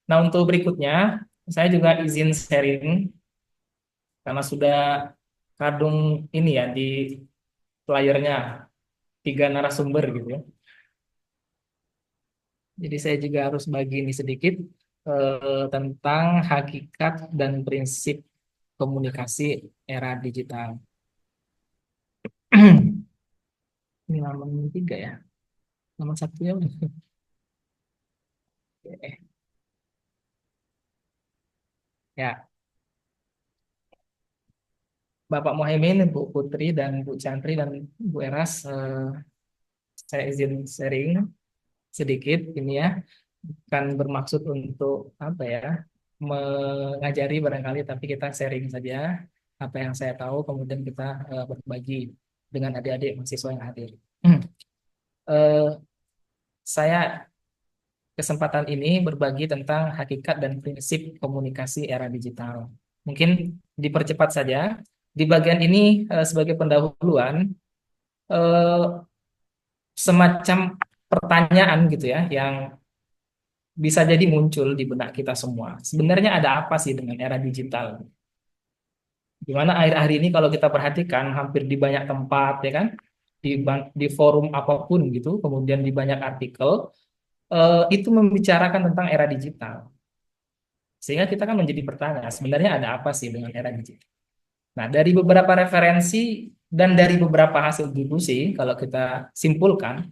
Nah, untuk berikutnya, saya juga izin sharing karena sudah kadung ini ya di layarnya tiga narasumber gitu ya. Jadi saya juga harus bagi ini sedikit tentang hakikat dan prinsip komunikasi era digital. Ini nomor tiga ya. Nomor satunya udah. Oke. Ya, Bapak Mohaimin, Bu Putri, dan Bu Chantri, dan Bu Eras, saya izin sharing sedikit ini ya. Kan bermaksud untuk apa ya, mengajari barangkali, tapi kita sharing saja apa yang saya tahu, kemudian kita berbagi dengan adik-adik mahasiswa yang hadir. Eh, saya kesempatan ini berbagi tentang hakikat dan prinsip komunikasi era digital. Mungkin dipercepat saja. Di bagian ini sebagai pendahuluan, eh, semacam pertanyaan gitu ya, yang bisa jadi muncul di benak kita semua. Sebenarnya ada apa sih dengan era digital? Di mana akhir-akhir ini kalau kita perhatikan hampir di banyak tempat ya kan, di forum apapun gitu, kemudian di banyak artikel itu membicarakan tentang era digital. Sehingga kita kan menjadi bertanya, sebenarnya ada apa sih dengan era digital? Nah, dari beberapa referensi dan dari beberapa hasil diskusi, kalau kita simpulkan,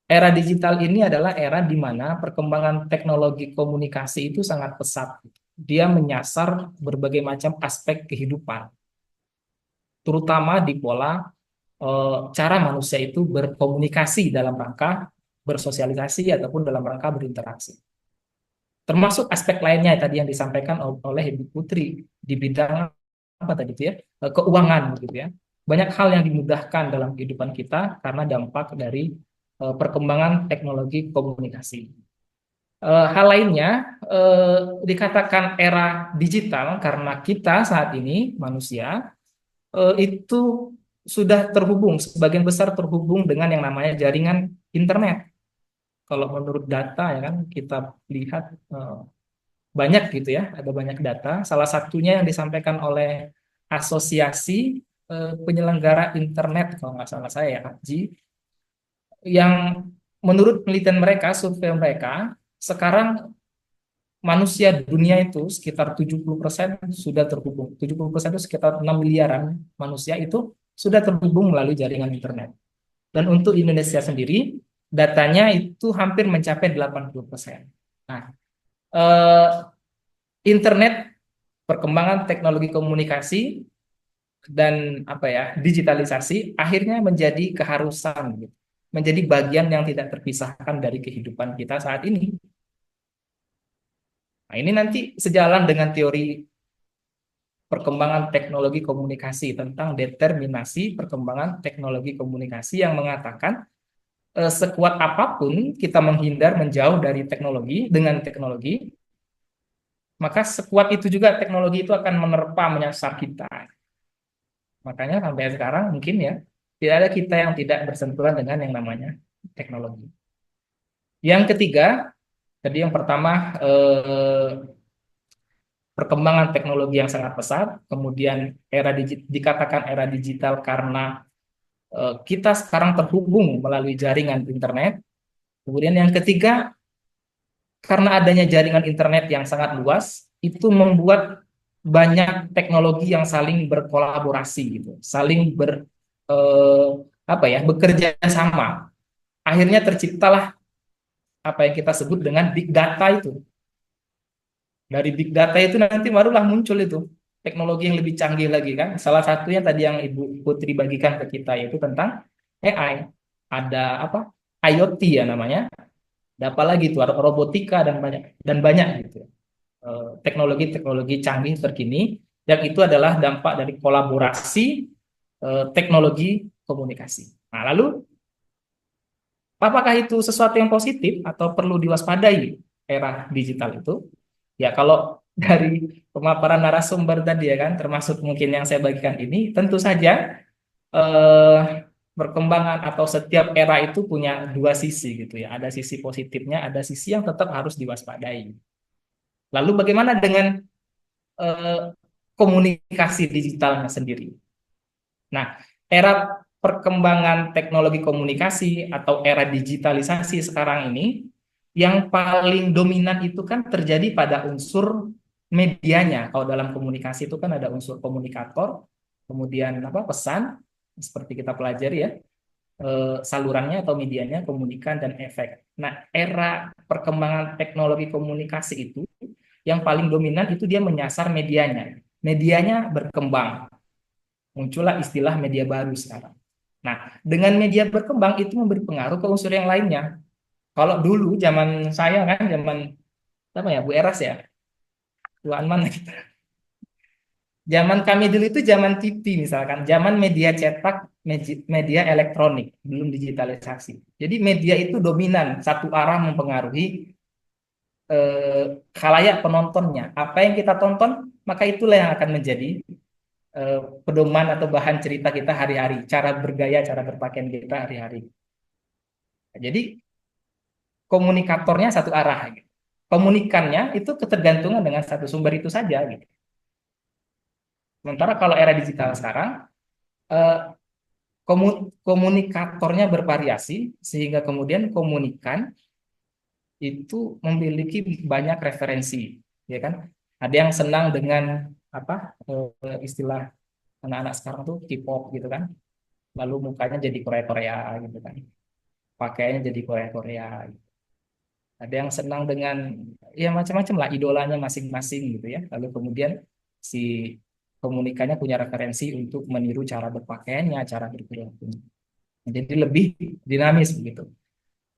era digital ini adalah era di mana perkembangan teknologi komunikasi itu sangat pesat. Dia menyasar berbagai macam aspek kehidupan, terutama di pola cara manusia itu berkomunikasi dalam rangka bersosialisasi ataupun dalam rangka berinteraksi. Termasuk aspek lainnya tadi yang disampaikan oleh Ibu Putri di bidang apa tadi itu ya, keuangan gitu ya. Banyak hal yang dimudahkan dalam kehidupan kita karena dampak dari perkembangan teknologi komunikasi. Hal lainnya dikatakan era digital karena kita saat ini manusia itu sudah terhubung, sebagian besar terhubung dengan yang namanya jaringan internet. Kalau menurut data ya kan kita lihat banyak gitu ya, ada banyak data. Salah satunya yang disampaikan oleh Asosiasi Penyelenggara Internet, kalau nggak salah saya ya, APJI, yang menurut penelitian mereka, survei mereka, sekarang manusia dunia itu sekitar 70% sudah terhubung. 70% itu sekitar 6 miliaran manusia itu sudah terhubung melalui jaringan internet. Dan untuk Indonesia sendiri, datanya itu hampir mencapai 80%. Nah, eh, internet, perkembangan teknologi komunikasi dan apa ya, digitalisasi akhirnya menjadi keharusan gitu. Menjadi bagian yang tidak terpisahkan dari kehidupan kita saat ini. Nah, ini nanti sejalan dengan teori perkembangan teknologi komunikasi tentang determinasi perkembangan teknologi komunikasi yang mengatakan sekuat apapun kita menghindar menjauh dari teknologi dengan teknologi, maka sekuat itu juga teknologi itu akan menerpa menyasar kita. Makanya sampai sekarang mungkin ya tidak ada kita yang tidak bersentuhan dengan yang namanya teknologi. Yang ketiga, tadi yang pertama perkembangan teknologi yang sangat pesat, kemudian dikatakan era digital karena kita sekarang terhubung melalui jaringan internet. Kemudian yang ketiga, karena adanya jaringan internet yang sangat luas, itu membuat banyak teknologi yang saling berkolaborasi gitu, saling eh, apa ya, bekerja sama. Akhirnya terciptalah apa yang kita sebut dengan big data itu. Dari big data itu nanti barulah muncul itu teknologi yang lebih canggih lagi kan. Salah satunya tadi yang Ibu Putri bagikan ke kita yaitu tentang AI. Ada apa? IoT ya namanya. Ada apa lagi itu? Ada robotika dan banyak gitu. Teknologi-teknologi canggih terkini yang itu adalah dampak dari kolaborasi teknologi komunikasi. Nah, lalu apakah itu sesuatu yang positif atau perlu diwaspadai era digital itu? Ya, kalau dari pemaparan narasumber tadi ya kan, termasuk mungkin yang saya bagikan ini, tentu saja eh, perkembangan atau setiap era itu punya dua sisi gitu ya. Ada sisi positifnya, ada sisi yang tetap harus diwaspadai. Lalu bagaimana dengan eh, komunikasi digitalnya sendiri? Nah, era perkembangan teknologi komunikasi atau era digitalisasi sekarang ini, yang paling dominan itu kan terjadi pada unsur medianya. Kalau dalam komunikasi itu kan ada unsur komunikator, kemudian apa pesan, seperti kita pelajari ya, salurannya atau medianya, komunikan dan efek. Nah, era perkembangan teknologi komunikasi itu, yang paling dominan itu dia menyasar medianya. Medianya berkembang, muncullah istilah media baru sekarang. Nah, dengan media berkembang itu memberi pengaruh ke unsur yang lainnya. Kalau dulu zaman saya kan, zaman apa ya, Bu Eras ya, tuan mana kita. Zaman kami dulu itu zaman TV misalkan, zaman media cetak, media elektronik, belum digitalisasi. Jadi media itu dominan satu arah mempengaruhi khalayak penontonnya. Apa yang kita tonton, maka itulah yang akan menjadi eh, pedoman atau bahan cerita kita hari-hari, cara bergaya, cara berpakaian kita hari-hari. Jadi komunikatornya satu arah gitu. Komunikannya itu ketergantungan dengan satu sumber itu saja gitu. Sementara kalau era digital sekarang eh, komunikatornya bervariasi sehingga kemudian komunikan itu memiliki banyak referensi, ya kan? Ada yang senang dengan apa istilah anak-anak sekarang tuh K-pop gitu kan, lalu mukanya jadi Korea-Korea gitu kan, pakaiannya jadi Korea-Korea. Ada yang senang dengan ya macam-macam lah idolanya masing-masing gitu ya. Lalu kemudian si komunikannya punya referensi untuk meniru cara berpakaiannya, cara berperilaku. Jadi lebih dinamis begitu.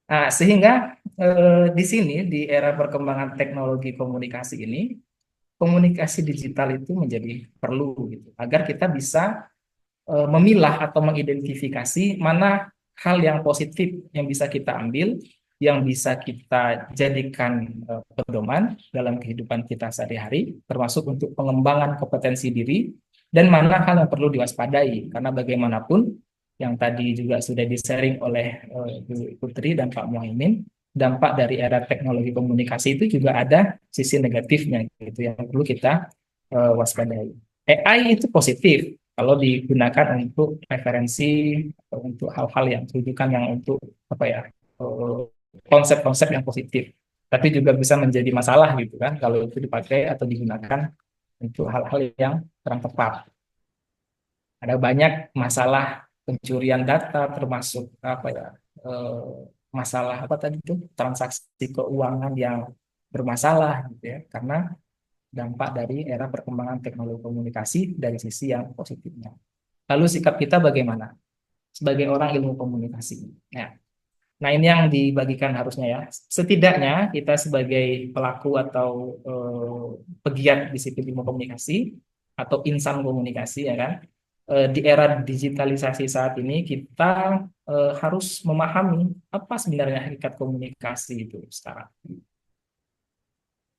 Nah, sehingga di sini di era perkembangan teknologi komunikasi ini, komunikasi digital itu menjadi perlu gitu agar kita bisa memilah atau mengidentifikasi mana hal yang positif yang bisa kita ambil, yang bisa kita jadikan pedoman dalam kehidupan kita sehari-hari, termasuk untuk pengembangan kompetensi diri, dan mana hal yang perlu diwaspadai. Karena bagaimanapun, yang tadi juga sudah di-sharing oleh Bu Putri dan Pak Muhaimin, dampak dari era teknologi komunikasi itu juga ada sisi negatifnya, gitu yang perlu kita waspadai. AI itu positif, kalau digunakan untuk referensi atau untuk hal-hal yang tujukan yang untuk apa ya eh, konsep-konsep yang positif, tapi juga bisa menjadi masalah gitu kan kalau itu dipakai atau digunakan untuk hal-hal yang kurang tepat. Ada banyak masalah pencurian data termasuk apa ya eh, masalah apa tadi itu transaksi keuangan yang bermasalah gitu ya karena dampak dari era perkembangan teknologi komunikasi dari sisi yang positifnya. Lalu sikap kita bagaimana sebagai orang ilmu komunikasi? Nah, nah ini yang dibagikan harusnya ya. Setidaknya kita sebagai pelaku atau pegiat disiplin ilmu komunikasi atau insan komunikasi ya kan, di era digitalisasi saat ini kita harus memahami apa sebenarnya hakikat komunikasi itu sekarang.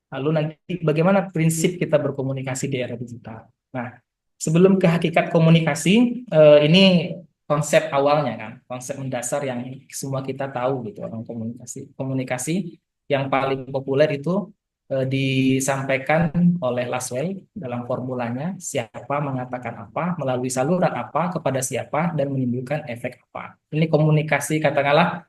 Lalu nanti bagaimana prinsip kita berkomunikasi di era digital. Nah, sebelum ke hakikat komunikasi, ini konsep awalnya kan, konsep mendasar yang semua kita tahu gitu orang komunikasi. Komunikasi yang paling populer itu disampaikan oleh Laswell dalam formulanya siapa mengatakan apa, melalui saluran apa, kepada siapa, dan menimbulkan efek apa. Ini komunikasi katakanlah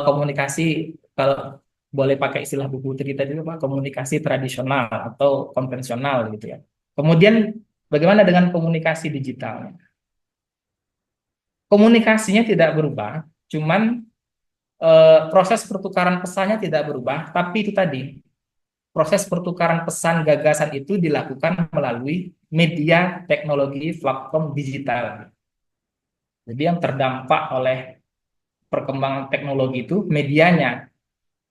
komunikasi kalau boleh pakai istilah buku Putri tadi itu Pak, komunikasi tradisional atau konvensional gitu ya. Kemudian bagaimana dengan komunikasi digital? Komunikasinya tidak berubah, cuman proses pertukaran pesannya tidak berubah, tapi itu tadi proses pertukaran pesan gagasan itu dilakukan melalui media teknologi platform digital. Jadi yang terdampak oleh perkembangan teknologi itu medianya,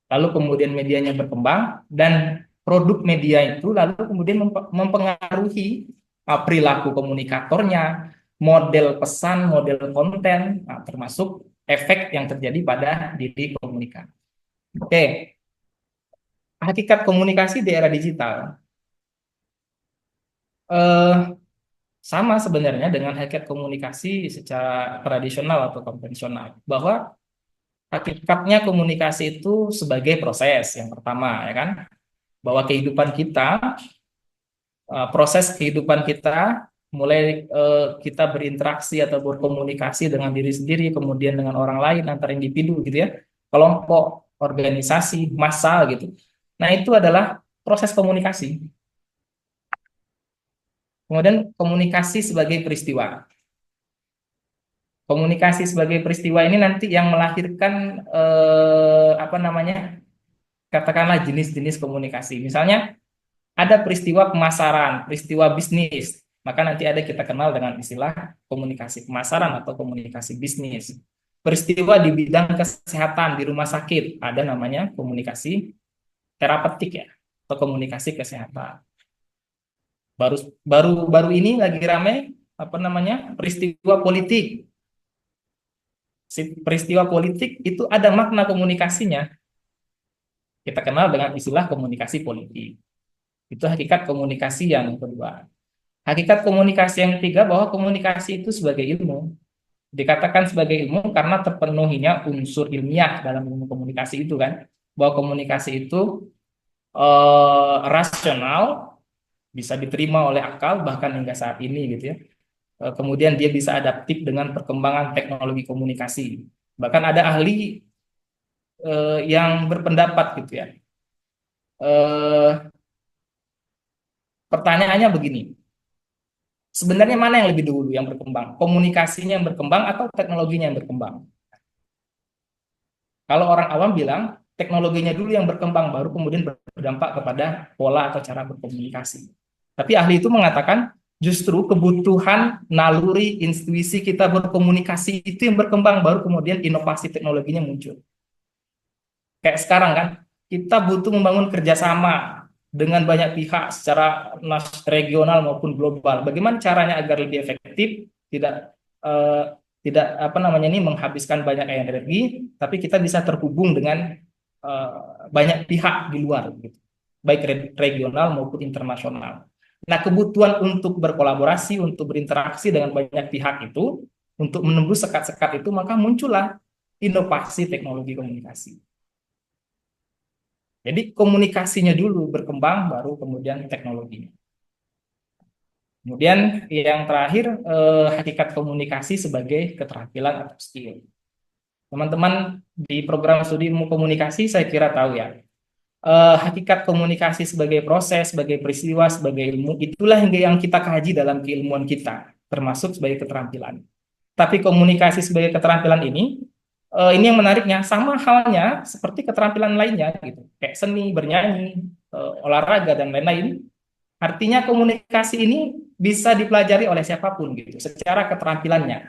lalu kemudian medianya berkembang dan produk media itu lalu kemudian mempengaruhi perilaku komunikatornya, model pesan, model konten, nah, termasuk efek yang terjadi pada diri komunikan. Oke, hakikat komunikasi di era digital eh, sama sebenarnya dengan hakikat komunikasi secara tradisional atau konvensional, bahwa hakikatnya komunikasi itu sebagai proses yang pertama, ya kan? bahwa kehidupan kita, proses kehidupan kita, mulai kita berinteraksi atau berkomunikasi dengan diri sendiri, kemudian dengan orang lain, antar individu gitu ya, kelompok, organisasi, massa gitu. Nah, itu adalah proses komunikasi. Kemudian komunikasi sebagai peristiwa. Komunikasi sebagai peristiwa ini nanti yang melahirkan apa namanya? Katakanlah jenis-jenis komunikasi. Misalnya ada peristiwa pemasaran, peristiwa bisnis, maka nanti ada kita kenal dengan istilah komunikasi pemasaran atau komunikasi bisnis. Peristiwa di bidang kesehatan di rumah sakit, ada namanya komunikasi terapeutik ya, atau komunikasi kesehatan. Baru baru baru ini lagi ramai apa namanya? Peristiwa politik. Peristiwa politik itu ada makna komunikasinya. Kita kenal dengan istilah komunikasi politik. Itu hakikat komunikasi yang kedua. Hakikat komunikasi yang ketiga bahwa komunikasi itu sebagai ilmu. Dikatakan sebagai ilmu karena terpenuhinya unsur ilmiah dalam ilmu komunikasi itu kan. Bahwa komunikasi itu rasional, bisa diterima oleh akal bahkan hingga saat ini gitu ya. Kemudian dia bisa adaptif dengan perkembangan teknologi komunikasi. Bahkan ada ahli yang berpendapat gitu ya. Pertanyaannya begini, sebenarnya mana yang lebih dulu yang berkembang? Komunikasinya yang berkembang atau teknologinya yang berkembang? Kalau orang awam bilang teknologinya dulu yang berkembang, baru kemudian berdampak kepada pola atau cara berkomunikasi. Tapi ahli itu mengatakan justru kebutuhan naluri intuisi kita berkomunikasi itu yang berkembang, baru kemudian inovasi teknologinya muncul. Kayak sekarang kan, kita butuh membangun kerjasama dengan banyak pihak secara regional maupun global. Bagaimana caranya agar lebih efektif, tidak eh, tidak apa namanya ini menghabiskan banyak energi, tapi kita bisa terhubung dengan eh, banyak pihak di luar, gitu. Baik regional maupun internasional. Nah, kebutuhan untuk berkolaborasi, untuk berinteraksi dengan banyak pihak itu, untuk menembus sekat-sekat itu, maka muncullah inovasi teknologi komunikasi. Jadi komunikasinya dulu berkembang, baru kemudian teknologinya. Kemudian yang terakhir, hakikat komunikasi sebagai keterampilan atau skill. Teman-teman di program studi ilmu komunikasi saya kira tahu ya, hakikat komunikasi sebagai proses, sebagai peristiwa, sebagai ilmu, itulah yang kita kaji dalam keilmuan kita, termasuk sebagai keterampilan. Tapi komunikasi sebagai keterampilan ini yang menariknya sama halnya seperti keterampilan lainnya gitu, kayak seni, bernyanyi, olahraga dan lain-lain. Artinya komunikasi ini bisa dipelajari oleh siapapun gitu, secara keterampilannya.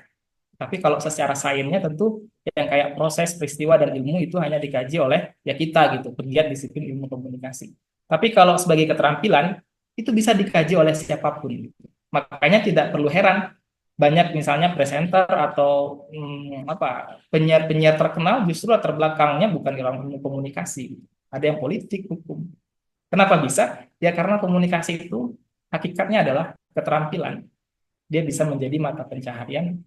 Tapi kalau secara sainsnya tentu yang kayak proses, peristiwa dan ilmu itu hanya dikaji oleh ya kita gitu, pegiat disiplin ilmu komunikasi. Tapi kalau sebagai keterampilan itu bisa dikaji oleh siapapun gitu. Makanya tidak perlu heran banyak misalnya presenter atau apa penyiar-penyiar terkenal justru latar belakangnya bukan ilmu komunikasi, ada yang politik, hukum. Kenapa bisa? Ya karena komunikasi itu hakikatnya adalah keterampilan. Dia bisa menjadi mata pencaharian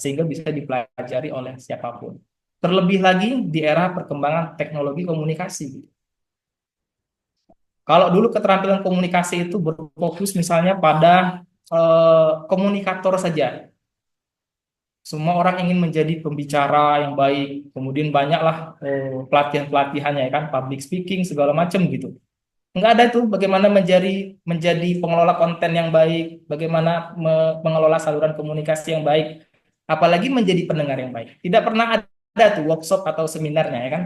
sehingga bisa dipelajari oleh siapapun. Terlebih lagi di era perkembangan teknologi komunikasi. Kalau dulu keterampilan komunikasi itu berfokus misalnya pada komunikator saja. Semua orang ingin menjadi pembicara yang baik, kemudian banyaklah pelatihan-pelatihannya ya kan, public speaking segala macam gitu. Nggak ada tuh bagaimana menjadi menjadi pengelola konten yang baik, bagaimana mengelola saluran komunikasi yang baik, apalagi menjadi pendengar yang baik. Tidak pernah ada tuh workshop atau seminarnya ya kan.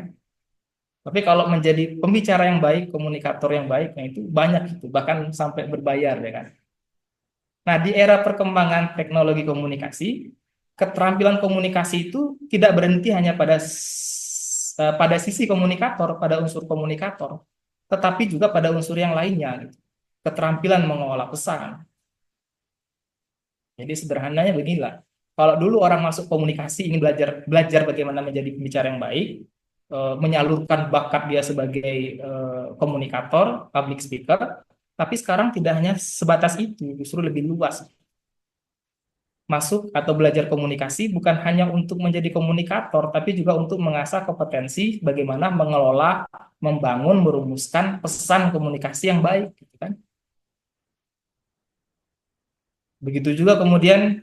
Tapi kalau menjadi pembicara yang baik, komunikator yang baik, nah itu banyak itu, bahkan sampai berbayar ya kan. Nah, di era perkembangan teknologi komunikasi, keterampilan komunikasi itu tidak berhenti hanya pada sisi komunikator, pada unsur komunikator, tetapi juga pada unsur yang lainnya, gitu. Keterampilan mengolah pesan. Jadi sederhananya beginilah. Kalau dulu orang masuk komunikasi ingin belajar belajar bagaimana menjadi pembicara yang baik, menyalurkan bakat dia sebagai komunikator, public speaker, tapi sekarang tidak hanya sebatas itu, justru lebih luas. masuk atau belajar komunikasi bukan hanya untuk menjadi komunikator, tapi juga untuk mengasah kompetensi bagaimana mengelola, membangun, merumuskan pesan komunikasi yang baik, gitu kan. Begitu juga kemudian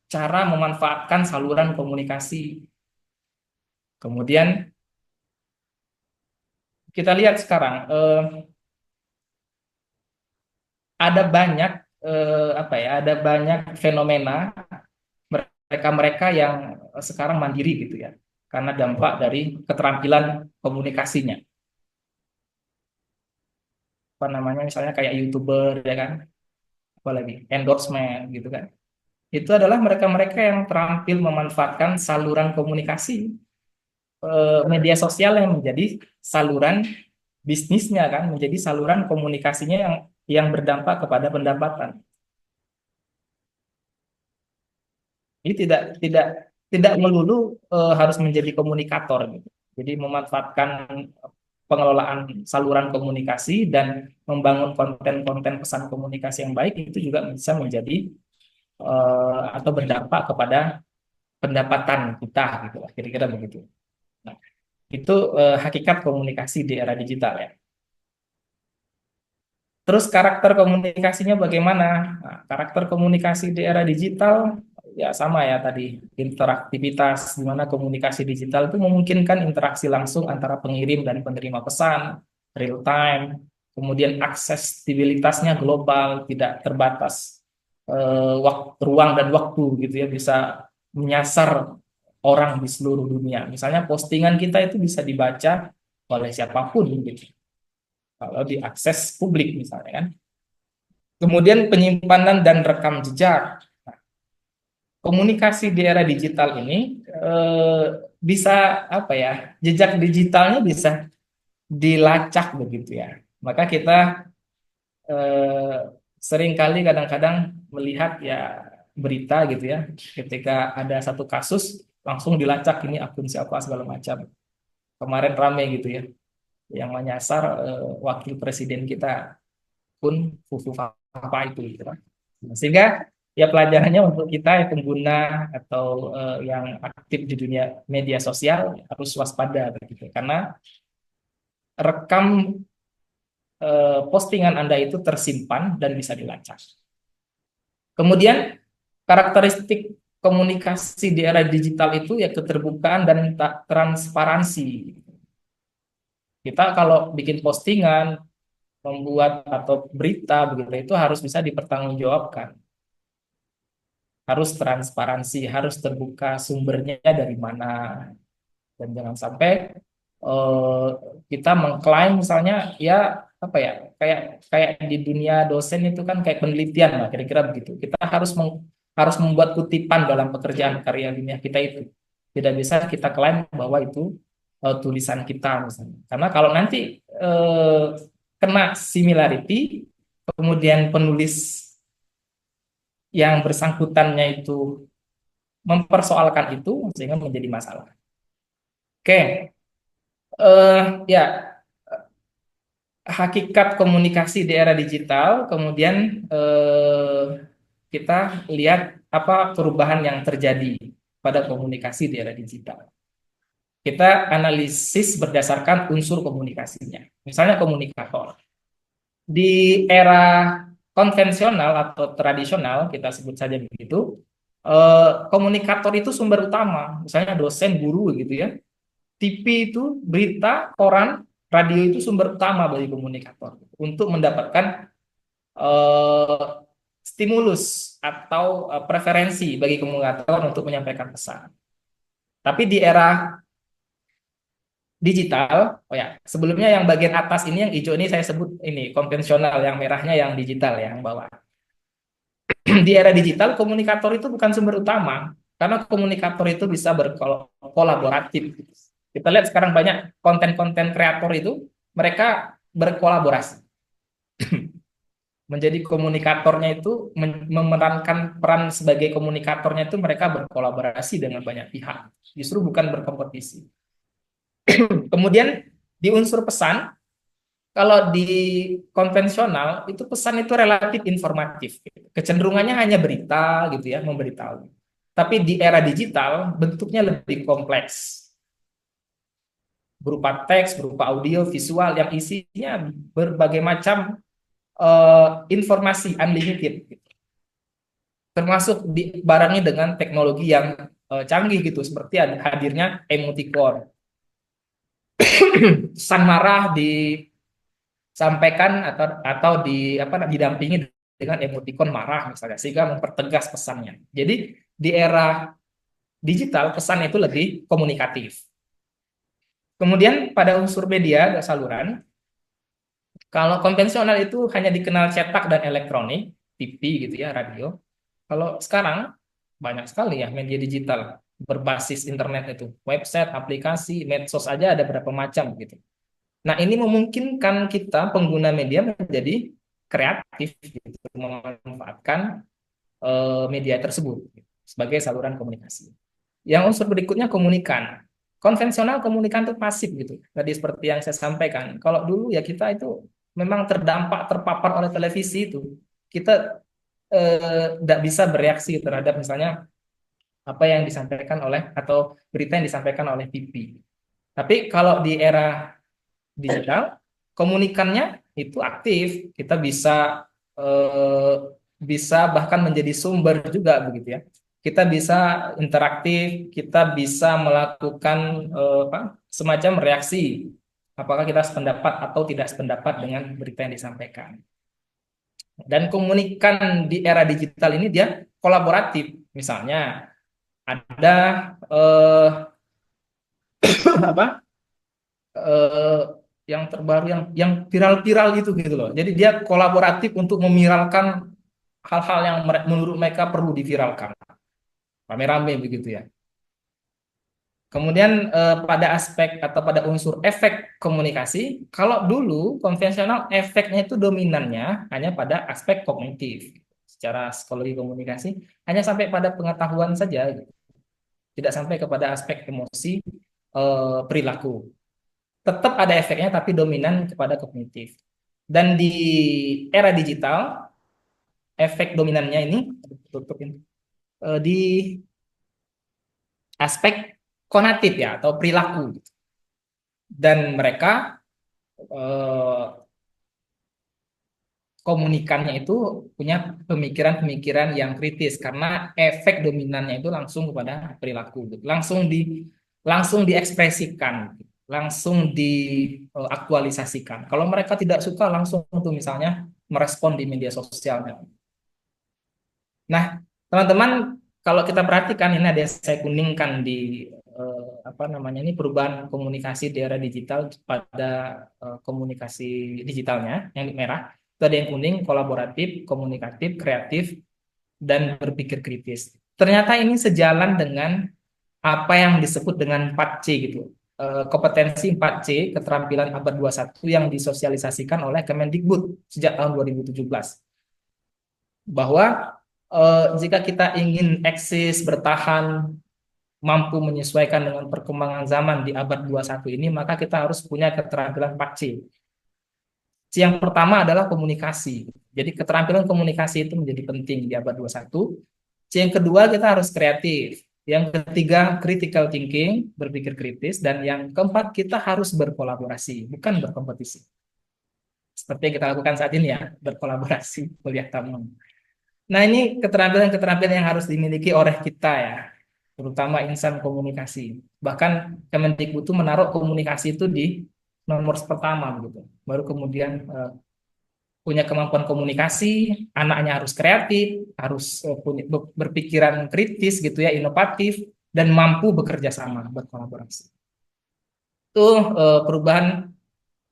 cara memanfaatkan saluran komunikasi. Kemudian kita lihat sekarang ada banyak apa ya, ada banyak fenomena mereka-mereka yang sekarang mandiri gitu ya, karena dampak dari keterampilan komunikasinya. Apa namanya, misalnya kayak YouTuber ya kan, apalagi endorsement gitu kan. Itu adalah mereka-mereka yang terampil memanfaatkan saluran komunikasi media sosial yang menjadi saluran bisnisnya kan, menjadi saluran komunikasinya yang berdampak kepada pendapatan. Jadi tidak melulu harus menjadi komunikator gitu. Jadi memanfaatkan pengelolaan saluran komunikasi dan membangun konten-konten pesan komunikasi yang baik itu juga bisa menjadi atau berdampak kepada pendapatan kita gitu lah, kira-kira begitu. Nah, itu hakikat komunikasi di era digital ya. Terus karakter komunikasinya bagaimana? Nah, karakter komunikasi di era digital ya sama ya tadi, interaktivitas, di mana komunikasi digital itu memungkinkan interaksi langsung antara pengirim dan penerima pesan, real time, kemudian aksesibilitasnya global, tidak terbatas ruang dan waktu gitu ya, bisa menyasar orang di seluruh dunia. Misalnya postingan kita itu bisa dibaca oleh siapapun gitu, kalau diakses publik misalnya kan. Kemudian penyimpanan dan rekam jejak. Komunikasi di era digital ini bisa apa ya? Jejak digitalnya bisa dilacak begitu ya. Maka kita eh, seringkali kadang-kadang melihat ya berita gitu ya, ketika ada satu kasus langsung dilacak ini akun siapa segala macam. Kemarin rame gitu ya, yang menyasar wakil presiden kita pun Fufu apa itu gitu kan. Sehingga ya pelajarannya untuk kita yang pengguna atau yang aktif di dunia media sosial harus waspada begitu, karena rekam postingan Anda itu tersimpan dan bisa dilacak. Kemudian karakteristik komunikasi di era digital itu ya keterbukaan dan transparansi. Kita kalau bikin postingan, membuat atau berita begitu itu harus bisa dipertanggungjawabkan, harus transparansi, harus terbuka sumbernya dari mana, dan jangan sampai eh, kita mengklaim misalnya ya apa ya, kayak kayak di dunia dosen itu kan kayak penelitian lah kira-kira begitu. Kita harus membuat kutipan dalam pekerjaan karya ilmiah kita itu. Tidak bisa kita klaim bahwa itu tulisan kita misalnya. Karena kalau nanti kena similarity, kemudian penulis yang bersangkutannya itu mempersoalkan itu sehingga menjadi masalah. Oke, ya hakikat komunikasi di era digital, kemudian kita lihat apa perubahan yang terjadi pada komunikasi di era digital. Kita analisis berdasarkan unsur komunikasinya. Misalnya komunikator. Di era konvensional atau tradisional, kita sebut saja begitu, komunikator itu sumber utama. Misalnya dosen, guru gitu ya. TV itu, berita, koran, radio itu sumber utama bagi komunikator untuk mendapatkan eh, stimulus atau preferensi bagi komunikator untuk menyampaikan pesan. Tapi di era digital, oh ya, sebelumnya yang bagian atas ini yang hijau ini saya sebut ini konvensional, yang merahnya yang digital ya, yang bawah. Di era digital komunikator itu bukan sumber utama, karena komunikator itu bisa berkolaboratif. Kita lihat sekarang banyak konten-konten kreator itu mereka berkolaborasi. Menjadi komunikatornya itu memerankan peran sebagai komunikatornya itu mereka berkolaborasi dengan banyak pihak, justru bukan berkompetisi. Kemudian di unsur pesan, Kalau di konvensional itu pesan itu relatif informatif, gitu. Kecenderungannya hanya berita gitu ya, memberitahu. Tapi di era digital bentuknya lebih kompleks, berupa teks, berupa audio, visual yang isinya berbagai macam informasi unlimited, gitu. Termasuk dibarengi dengan teknologi yang canggih gitu, seperti hadirnya emoticon. Pesan marah disampaikan atau didampingi dengan emoticon marah misalnya, sehingga mempertegas pesannya. Jadi di era digital pesan itu lebih komunikatif. Kemudian pada unsur media dan saluran, kalau konvensional itu hanya dikenal cetak dan elektronik, TV gitu ya, radio. Kalau sekarang banyak sekali ya media digital berbasis internet itu, website, aplikasi, medsos aja ada berapa macam gitu. Nah, ini memungkinkan kita pengguna media menjadi kreatif gitu, memanfaatkan media tersebut gitu, sebagai saluran komunikasi. Yang unsur berikutnya komunikan. Konvensional komunikan itu pasif gitu. Tadi seperti yang saya sampaikan. Kalau dulu ya kita itu memang terdampak, terpapar oleh televisi itu. Kita tidak bisa bereaksi terhadap misalnya apa yang disampaikan oleh atau berita yang disampaikan oleh TV. Tapi kalau di era digital, komunikannya itu aktif. Kita eh, bisa bahkan menjadi sumber juga begitu ya. Kita bisa interaktif, kita bisa melakukan semacam reaksi. Apakah kita sependapat atau tidak sependapat dengan berita yang disampaikan. Dan komunikan di era digital ini dia kolaboratif. Misalnya ada eh, apa eh, yang terbaru yang viral-viral gitu loh. Jadi dia kolaboratif untuk memiralkan hal-hal yang menurut mereka perlu diviralkan. Rame-rame begitu ya. Kemudian pada aspek atau pada unsur efek komunikasi, kalau dulu konvensional efeknya itu dominannya hanya pada aspek kognitif. Secara psikologi komunikasi hanya sampai pada pengetahuan saja, gitu. Tidak sampai kepada aspek emosi, perilaku. Tetap ada efeknya tapi dominan kepada kognitif. Dan di era digital, efek dominannya ini tutupin, di aspek konatif ya atau perilaku gitu. Dan mereka eh, komunikannya itu punya pemikiran-pemikiran yang kritis karena efek dominannya itu langsung kepada perilaku gitu. Langsung diekspresikan, langsung diaktualisasikan. Kalau mereka tidak suka langsung tuh misalnya merespon di media sosialnya. Nah, teman-teman, kalau kita perhatikan ini ada yang saya kuningkan di apa namanya ini perubahan komunikasi di era digital pada komunikasi digitalnya yang merah. Itu ada yang kuning, kolaboratif, komunikatif, kreatif, dan berpikir kritis. Ternyata ini sejalan dengan apa yang disebut dengan 4C gitu. Kompetensi 4C, keterampilan abad 21 yang disosialisasikan oleh Kemendikbud sejak tahun 2017. Bahwa jika kita ingin eksis, bertahan, mampu menyesuaikan dengan perkembangan zaman di abad 21 ini, maka kita harus punya keterampilan 4C. C yang pertama adalah komunikasi. Jadi keterampilan komunikasi itu menjadi penting di abad 21. C yang kedua kita harus kreatif. Yang ketiga critical thinking, berpikir kritis. Dan yang keempat kita harus berkolaborasi, bukan berkompetisi. Seperti yang kita lakukan saat ini ya, berkolaborasi, kuliah tamu. Nah, ini keterampilan-keterampilan yang harus dimiliki oleh kita ya, terutama insan komunikasi. Bahkan Kemendikbud itu menaruh komunikasi itu di nomor pertama gitu. Baru kemudian punya kemampuan komunikasi, anaknya harus kreatif, harus punya berpikiran kritis gitu ya, inovatif dan mampu bekerja sama, berkolaborasi. Itu perubahan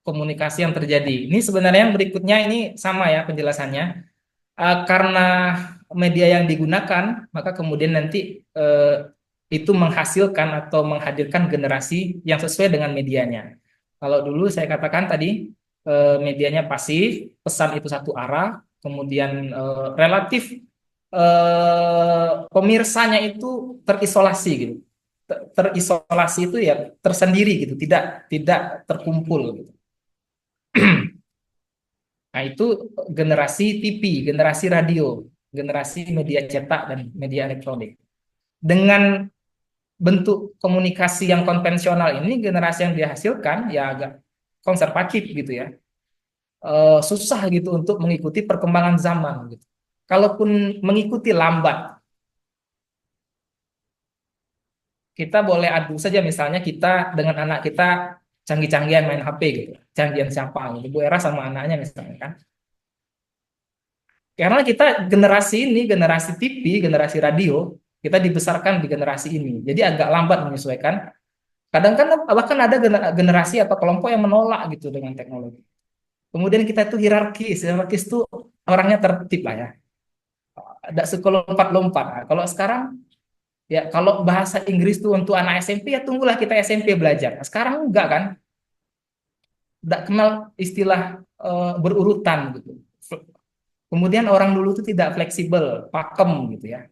komunikasi yang terjadi. Ini sebenarnya yang berikutnya ini sama ya penjelasannya. Karena media yang digunakan, maka kemudian nanti itu menghasilkan atau menghadirkan generasi yang sesuai dengan medianya. Kalau dulu saya katakan tadi, medianya pasif, pesan itu satu arah, kemudian relatif pemirsanya itu terisolasi gitu. Terisolasi itu ya tersendiri gitu, tidak terkumpul gitu. Nah, itu generasi TV, generasi radio, generasi media cetak dan media elektronik. Dengan bentuk komunikasi yang konvensional ini, generasi yang dihasilkan ya agak konservatif gitu ya. Susah gitu untuk mengikuti perkembangan zaman gitu. Kalaupun mengikuti lambat, kita boleh adu saja misalnya kita dengan anak kita canggih-canggihan main HP gitu. Canggihan siapa gitu. Bu Era sama anaknya misalnya kan. Karena kita generasi ini, generasi TV, generasi radio, kita dibesarkan di generasi ini. Jadi agak lambat menyesuaikan. Kadang kan bahkan ada generasi atau kelompok yang menolak gitu dengan teknologi. Kemudian kita itu hierarkis, hierarkis itu orangnya tertib lah ya. Ada sekelompat-lompat. Nah, kalau sekarang ya kalau bahasa Inggris tuh untuk anak SMP ya tunggulah kita SMP belajar. Nah, sekarang enggak kan? Enggak kenal istilah berurutan gitu. Kemudian orang dulu itu tidak fleksibel, pakem gitu ya.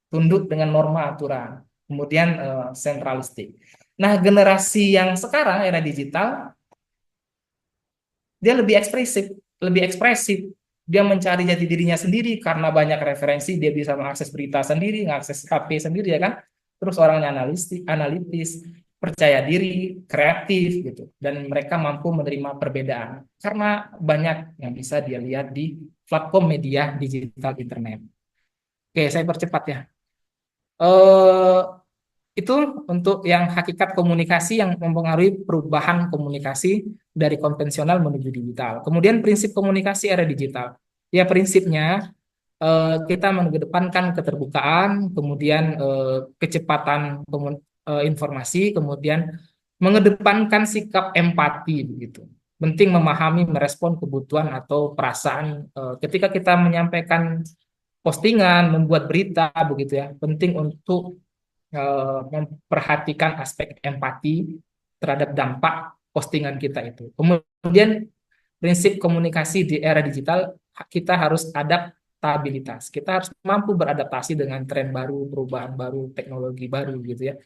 Tunduk dengan norma aturan. Kemudian sentralistik. Nah, generasi yang sekarang era digital dia lebih ekspresif. Dia mencari jati dirinya sendiri karena banyak referensi, dia bisa mengakses berita sendiri, mengakses HP sendiri ya kan. Terus orangnya analitis, percaya diri, kreatif gitu. Dan mereka mampu menerima perbedaan karena banyak yang bisa dia lihat di platform media digital internet. Oke, saya percepat ya. Eh itu untuk yang hakikat komunikasi yang mempengaruhi perubahan komunikasi dari konvensional menuju digital. Kemudian prinsip komunikasi era digital. Ya prinsipnya kita mengedepankan keterbukaan, kemudian kecepatan informasi, kemudian mengedepankan sikap empati begitu. Penting memahami, merespon kebutuhan atau perasaan ketika kita menyampaikan postingan, membuat berita begitu ya. Penting untuk memperhatikan aspek empati terhadap dampak postingan kita itu. Kemudian prinsip komunikasi di era digital, kita harus adaptabilitas. Kita harus mampu beradaptasi dengan tren baru, perubahan baru, teknologi baru gitu ya.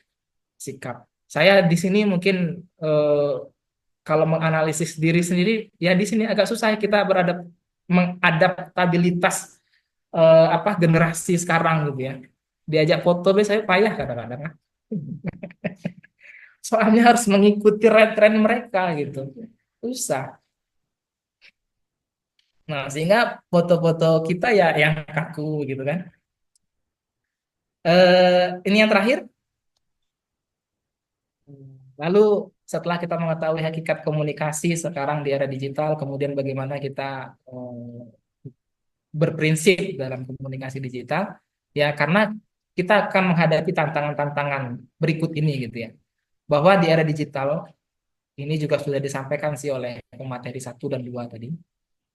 Sikap. Saya di sini mungkin kalau menganalisis diri sendiri, ya di sini agak susah kita mengadaptabilitas apa generasi sekarang gitu ya. Diajak foto biasanya payah kadang-kadang. Soalnya harus mengikuti tren mereka gitu. Susah. Nah, sehingga foto-foto kita ya yang kaku gitu kan. Ini yang terakhir. Lalu setelah kita mengetahui hakikat komunikasi sekarang di era digital, kemudian bagaimana kita berprinsip dalam komunikasi digital, ya karena kita akan menghadapi tantangan-tantangan berikut ini gitu ya. Bahwa di era digital ini juga sudah disampaikan sih oleh pemateri satu dan 2 tadi,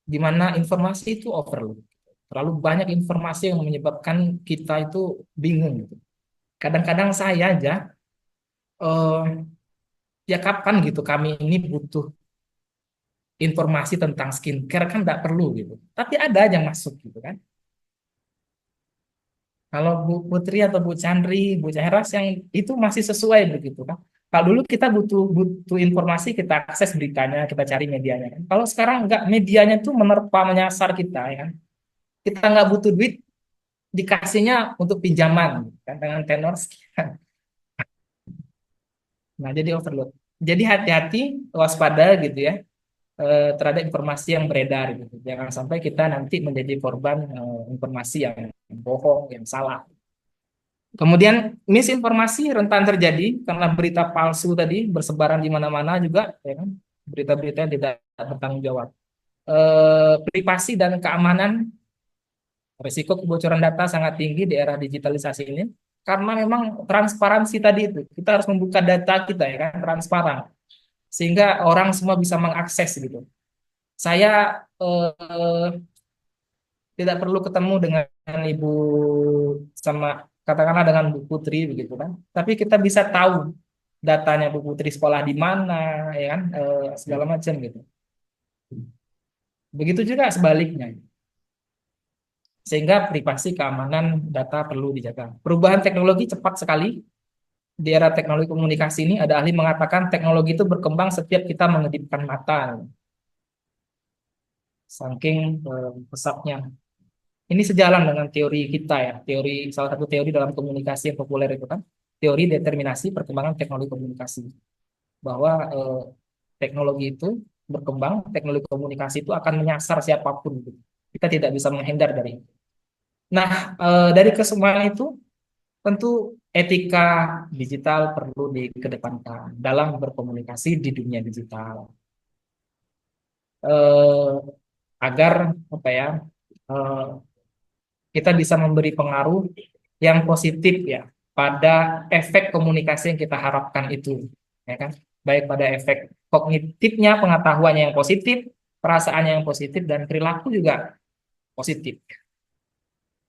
di mana informasi itu overload. Terlalu banyak informasi yang menyebabkan kita itu bingung gitu. Kadang-kadang saya aja eh, ya kapan gitu kami ini butuh informasi tentang skincare kan tidak perlu gitu. Tapi ada aja yang masuk gitu kan. Kalau Bu Putri atau Bu Chandri, Bu Cahras yang itu masih sesuai begitu kan. Kalau dulu kita butuh butuh informasi, kita akses beritanya, kita cari medianya kan. Kalau sekarang enggak, medianya tuh menerpa menyasar kita ya kan. Kita nggak butuh duit, dikasihnya untuk pinjaman kan dengan tenor sekian. Nah, jadi overload. Jadi hati-hati, waspada gitu ya terhadap informasi yang beredar gitu. Jangan sampai kita nanti menjadi korban informasi yang bohong, yang salah. Kemudian misinformasi rentan terjadi karena berita palsu tadi bersebaran di mana-mana juga, ya kan? Berita-berita yang tidak bertanggung jawab. Privasi dan keamanan, risiko kebocoran data sangat tinggi di era digitalisasi ini karena memang transparansi tadi itu. Kita harus membuka data kita ya kan, transparan sehingga orang semua bisa mengakses gitu. Saya eh, tidak perlu ketemu dengan Ibu sama katakanlah dengan Bu Putri begitu kan. Tapi kita bisa tahu datanya Bu Putri sekolah di mana, ya kan, segala macam gitu. Begitu juga sebaliknya. Sehingga privasi keamanan data perlu dijaga. Perubahan teknologi cepat sekali. Di era teknologi komunikasi ini ada ahli mengatakan teknologi itu berkembang setiap kita mengedipkan mata. saking pesatnya. Ini sejalan dengan teori kita ya, salah satu teori dalam komunikasi yang populer itu kan, teori determinasi perkembangan teknologi komunikasi, bahwa teknologi itu berkembang, teknologi komunikasi itu akan menyasar siapapun gitu. Kita tidak bisa menghindar dari itu. Nah, dari kesemuanya itu tentu etika digital perlu dikedepankan dalam berkomunikasi di dunia digital. Eh, Agar apa ya? eh, kita bisa memberi pengaruh yang positif ya pada efek komunikasi yang kita harapkan itu, ya kan? Baik pada efek kognitifnya, pengetahuannya yang positif, perasaannya yang positif, dan perilaku juga positif.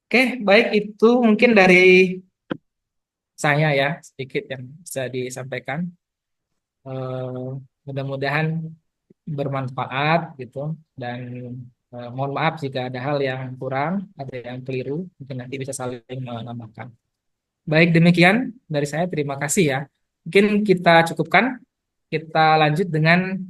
Oke, baik itu mungkin dari saya ya, sedikit yang bisa disampaikan. Mudah-mudahan bermanfaat gitu, dan mohon maaf jika ada hal yang kurang, ada yang keliru, mungkin nanti bisa saling menambahkan. Baik, demikian dari saya. Terima kasih ya. Mungkin kita cukupkan. Kita lanjut dengan